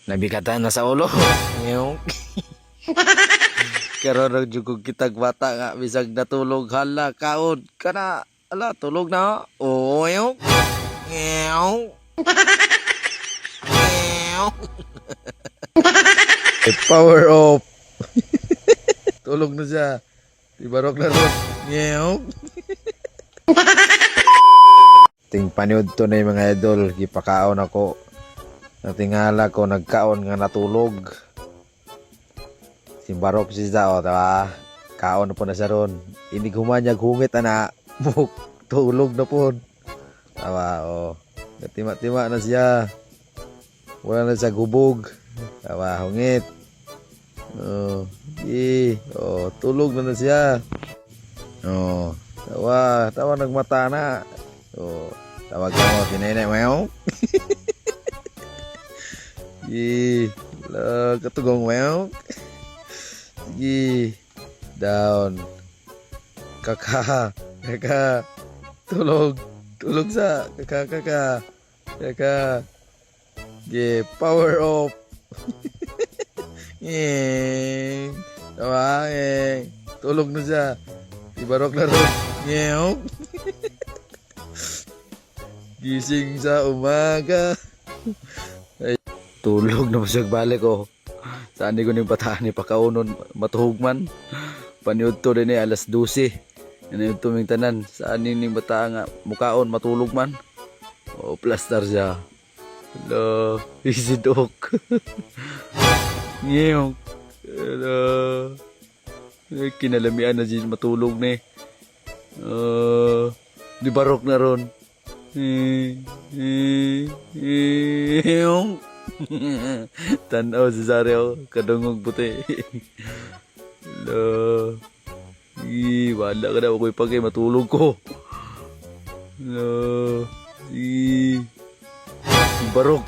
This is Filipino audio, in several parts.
Nabigatan na sa ulo. Yung karon ra jud ko kitag bata nga bisag natulog hala kaon kana ala tulog na. Oh, yung. Power off. Tulog na siya. Ibarok na ron. Ting paniud to na yung mga idol. Gipakaon ako. Natingala ko nagkaon nga natulog. Simbarok siya o, tawa. Kaon na po na siya ron. Hindi humanyag hungit ana. Tulog na po. Tawa o. Tima-tima na siya. Wala na siya gubog. Tawa hungit. Tulog na siya. Tawa nagmata na. Tawag ka mo, tinay-nay mo. Katugong mo. Sige, down. Kaka. Tulog sa kaka. Power off. Tawa, tulog na siya. Ibarok na ron. Gising sa umaga. Ay, tulog na siya balik ko. Saan di ko ning patahan ni pakaunon matuhog man. Paniud to din alas 12. Ano tuming tanan. Saan ning bata nga mukaon matulog man. Plaster siya. Hello, easy dog. Ngiyong. Hello. Kinalamian na siya matulog ni. Di barok na ron. Tanaw si Sareo. Kadungog puti. Hello. Wala ka na ako'y pagay matulog ko. Hello. Barok.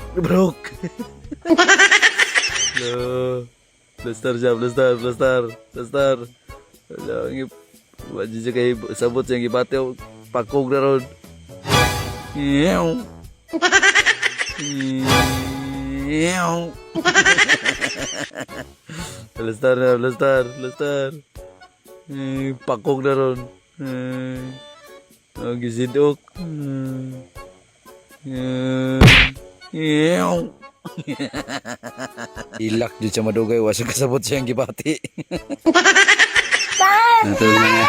Hello. Blaster siya, blaster. Hello. Wajib siya kayo sabot siyang ibate. Pakog na ron. Blaster. Pakog na ron. Gisidok. Ilak di siya madugay. Wasag kasabot siyang gibati. Natulog na nga.